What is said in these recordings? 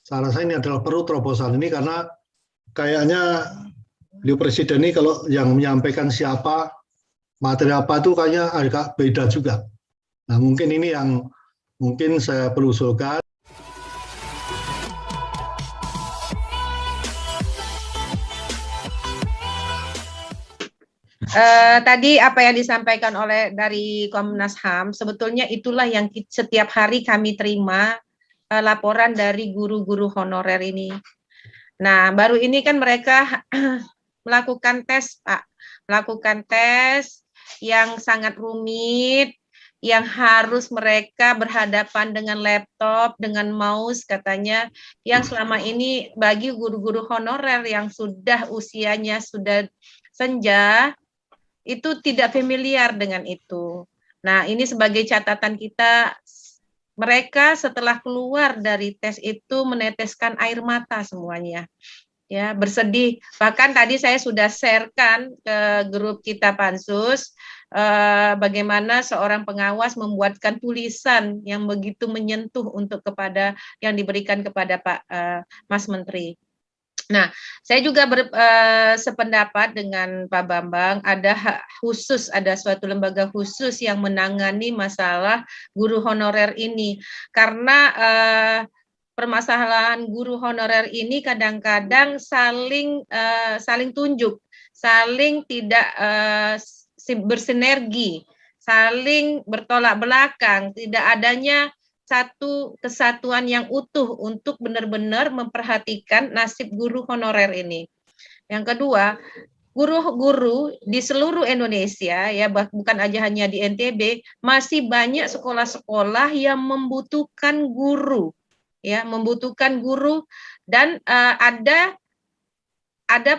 Saya rasa ini adalah perlu terobosan ini karena kayaknya beliau presiden ini kalau yang menyampaikan siapa, materi apa itu kayaknya agak beda juga. Nah mungkin ini yang mungkin saya perlu usulkan. Tadi apa yang disampaikan oleh dari Komnas HAM, sebetulnya itulah yang setiap hari kami terima laporan dari guru-guru honorer ini. Nah, baru ini kan mereka melakukan tes, Pak. Melakukan tes yang sangat rumit, yang harus mereka berhadapan dengan laptop, dengan mouse katanya, yang selama ini bagi guru-guru honorer yang sudah usianya sudah senja, itu tidak familiar dengan itu. Nah, ini sebagai catatan kita, mereka setelah keluar dari tes itu meneteskan air mata semuanya. Ya, bersedih. Bahkan tadi saya sudah sharekan ke grup kita Pansus bagaimana seorang pengawas membuatkan tulisan yang begitu menyentuh untuk kepada yang diberikan kepada Pak Mas Menteri. Nah, saya juga sependapat dengan Pak Bambang, ada suatu lembaga khusus yang menangani masalah guru honorer ini, karena permasalahan guru honorer ini kadang-kadang saling tunjuk, saling tidak bersinergi, saling bertolak belakang, tidak adanya satu kesatuan yang utuh untuk benar-benar memperhatikan nasib guru honorer ini. Yang kedua, guru-guru di seluruh Indonesia, ya bukan aja hanya di NTB, masih banyak sekolah-sekolah yang membutuhkan guru, ya membutuhkan guru, dan ada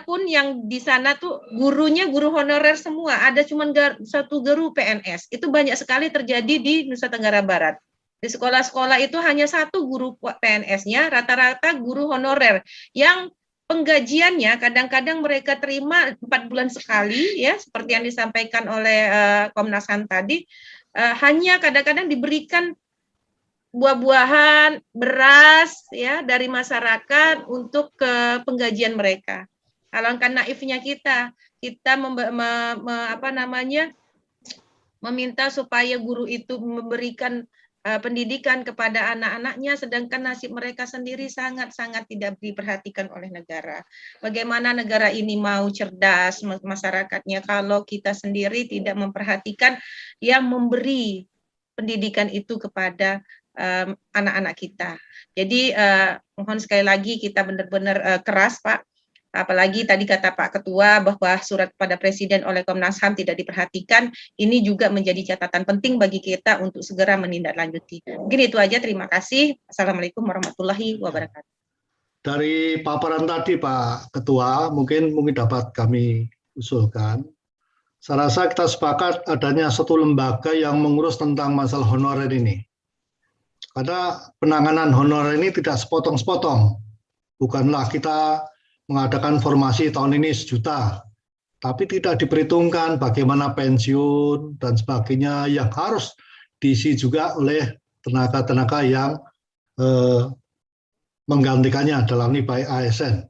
pun yang di sana tuh gurunya guru honorer semua, ada cuma satu guru PNS. Itu banyak sekali terjadi di Nusa Tenggara Barat. Di sekolah-sekolah itu hanya satu guru PNS-nya, rata-rata guru honorer yang penggajiannya kadang-kadang mereka terima 4 bulan sekali, ya seperti yang disampaikan oleh Komnas HAM tadi, hanya kadang-kadang diberikan buah-buahan, beras, ya dari masyarakat untuk ke penggajian mereka. Alangkah naifnya kita meminta supaya guru itu memberikan pendidikan kepada anak-anaknya, sedangkan nasib mereka sendiri sangat-sangat tidak diperhatikan oleh negara. Bagaimana negara ini mau cerdas masyarakatnya kalau kita sendiri tidak memperhatikan yang memberi pendidikan itu kepada anak-anak kita. Jadi mohon sekali lagi kita benar-benar keras, Pak. Apalagi tadi kata Pak Ketua bahwa surat kepada Presiden oleh Komnas HAM tidak diperhatikan, ini juga menjadi catatan penting bagi kita untuk segera menindaklanjuti. Mungkin itu aja, terima kasih. Assalamualaikum warahmatullahi wabarakatuh. Dari paparan tadi Pak Ketua, mungkin dapat kami usulkan. Saya rasa kita sepakat adanya satu lembaga yang mengurus tentang masalah honorer ini. Karena penanganan honorer ini tidak sepotong-sepotong. Bukanlah kita mengadakan formasi tahun ini 1 juta, tapi tidak diperhitungkan bagaimana pensiun dan sebagainya yang harus diisi juga oleh tenaga-tenaga yang menggantikannya, dalam ini baik ASN.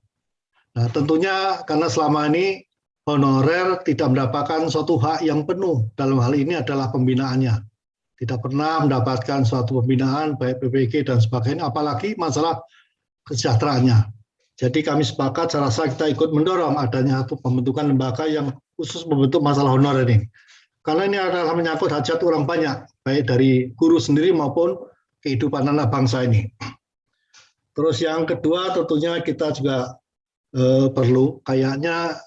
Nah tentunya karena selama ini honorer tidak mendapatkan suatu hak yang penuh, dalam hal ini adalah pembinaannya. Tidak pernah mendapatkan suatu pembinaan baik PPG dan sebagainya, apalagi masalah kesejahteraannya. Jadi kami sepakat, saya rasa kita ikut mendorong adanya satu pembentukan lembaga yang khusus membentuk masalah honorer ini. Karena ini adalah menyangkut hajat orang banyak, baik dari guru sendiri maupun kehidupan anak bangsa ini. Terus yang kedua tentunya kita juga perlu, kayaknya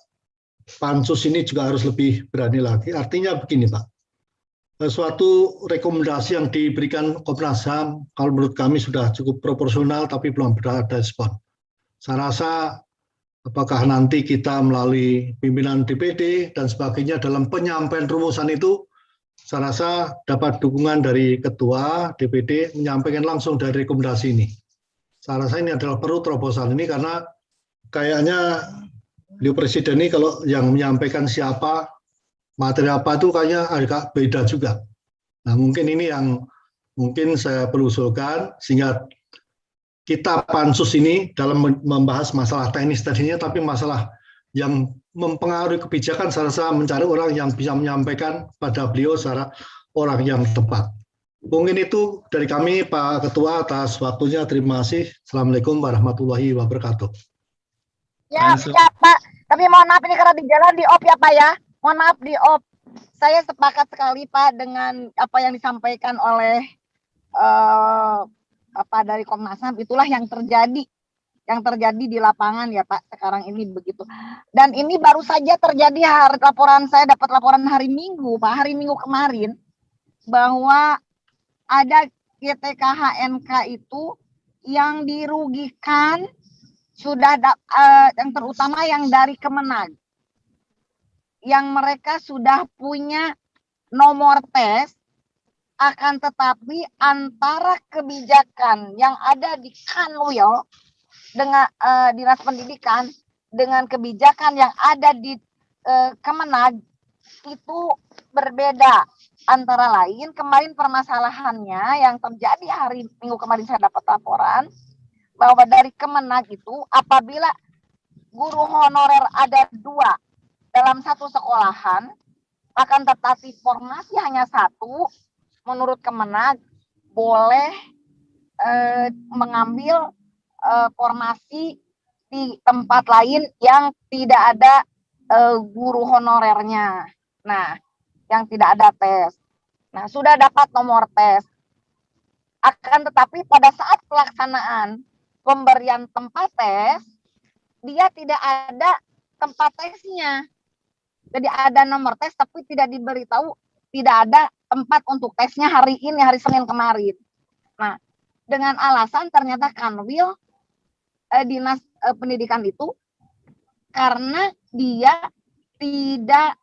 Pansus ini juga harus lebih berani lagi. Artinya begini Pak, suatu rekomendasi yang diberikan Komnas HAM, kalau menurut kami sudah cukup proporsional tapi belum ada respon. Saya rasa apakah nanti kita melalui pimpinan DPD dan sebagainya dalam penyampaian rumusan itu, saya rasa dapat dukungan dari Ketua DPD menyampaikan langsung dari rekomendasi ini. Saya rasa ini adalah perlu terobosan ini karena kayaknya beliau Presiden ini kalau yang menyampaikan siapa, materi apa itu kayaknya agak beda juga. Nah mungkin ini yang mungkin saya perlu usulkan sehingga kita pansus ini dalam membahas masalah teknis tadinya, tapi masalah yang mempengaruhi kebijakan, saya rasa mencari orang yang bisa menyampaikan pada beliau secara orang yang tepat. Mungkin itu dari kami, Pak Ketua, atas waktunya. Terima kasih. Assalamualaikum warahmatullahi wabarakatuh. Ya, siap, Pak. Tapi mohon maaf ini karena di jalan di off ya, Pak ya. Mohon maaf di off. Saya sepakat sekali, Pak, dengan apa yang disampaikan oleh dari Komnas HAM. Itulah yang terjadi di lapangan ya, Pak. Sekarang ini begitu. Dan ini baru saja terjadi saya dapat laporan hari Minggu, Pak. Hari Minggu kemarin bahwa ada GTKHNK itu yang dirugikan sudah yang terutama yang dari Kemenag, yang mereka sudah punya nomor tes, akan tetapi antara kebijakan yang ada di Kanwil dengan Dinas Pendidikan dengan kebijakan yang ada di Kemenag itu berbeda. Antara lain kemarin permasalahannya yang terjadi hari Minggu kemarin saya dapat laporan bahwa dari Kemenag itu apabila guru honorer ada 2 dalam satu sekolahan, akan tetapi formasi hanya 1, menurut Kemenag boleh mengambil formasi di tempat lain yang tidak ada guru honorernya. Nah, yang tidak ada tes. Nah, sudah dapat nomor tes. Akan tetapi pada saat pelaksanaan pemberian tempat tes, dia tidak ada tempat tesnya. Jadi ada nomor tes tapi tidak diberitahu, tidak ada tempat untuk tesnya hari ini, hari Senin kemarin. Nah, dengan alasan ternyata Kanwil Dinas Pendidikan itu karena dia tidak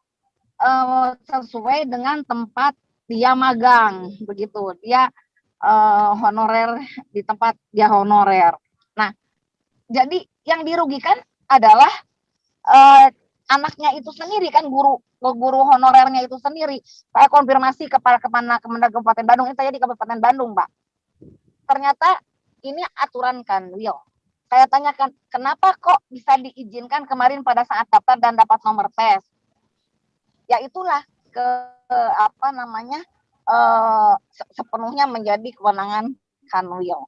sesuai dengan tempat dia magang, begitu. Dia honorer di tempat dia honorer. Nah, jadi yang dirugikan adalah anaknya itu sendiri, kan guru honorernya itu sendiri. Saya konfirmasi kepada Kemenag Kabupaten Bandung, ini saya di Kabupaten Bandung, Pak. Ternyata ini aturan Kanwil. Saya tanyakan, kenapa kok bisa diizinkan kemarin pada saat daftar dan dapat nomor tes? Ya itulah sepenuhnya menjadi kewenangan Kanwil.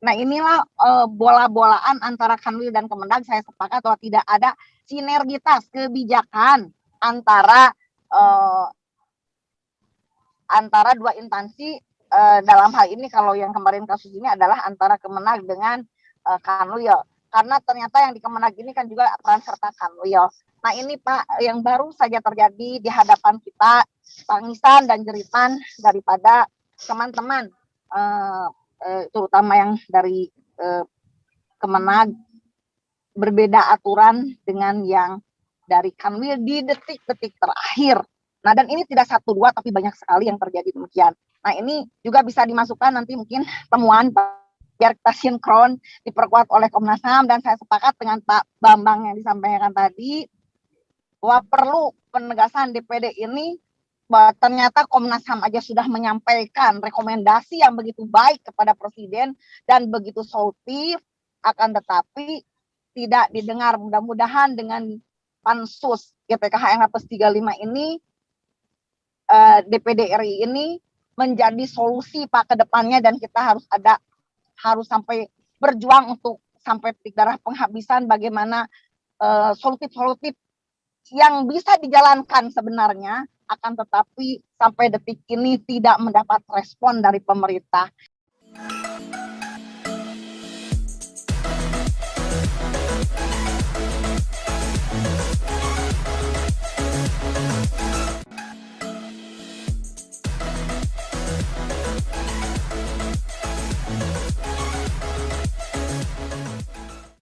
Nah, inilah bola-bolaan antara Kanwil dan Kemenag. Saya sepakat bahwa tidak ada sinergitas kebijakan antara dua instansi. Dalam hal ini kalau yang kemarin kasus ini adalah antara Kemenag dengan Kanwil. Karena ternyata yang di Kemenag ini kan juga peran serta Kanwil. Nah, ini Pak yang baru saja terjadi di hadapan kita, tangisan dan jeritan daripada teman-teman, terutama yang dari Kemenag, berbeda aturan dengan yang dari Kanwil di detik-detik terakhir. Nah, dan ini tidak 1-2 tapi banyak sekali yang terjadi demikian. Nah, ini juga bisa dimasukkan nanti mungkin temuan biar kita sinkron, diperkuat oleh Komnas HAM, dan saya sepakat dengan Pak Bambang yang disampaikan tadi bahwa perlu penegasan DPD ini, bahwa ternyata Komnas HAM aja sudah menyampaikan rekomendasi yang begitu baik kepada Presiden dan begitu solutif, akan tetapi tidak didengar. Mudah-mudahan dengan pansus GTKHNK plus 35 ini, DPD RI ini menjadi solusi Pak ke depannya, dan kita harus sampai berjuang untuk sampai titik darah penghabisan bagaimana solutif yang bisa dijalankan sebenarnya, akan tetapi sampai detik ini tidak mendapat respon dari pemerintah.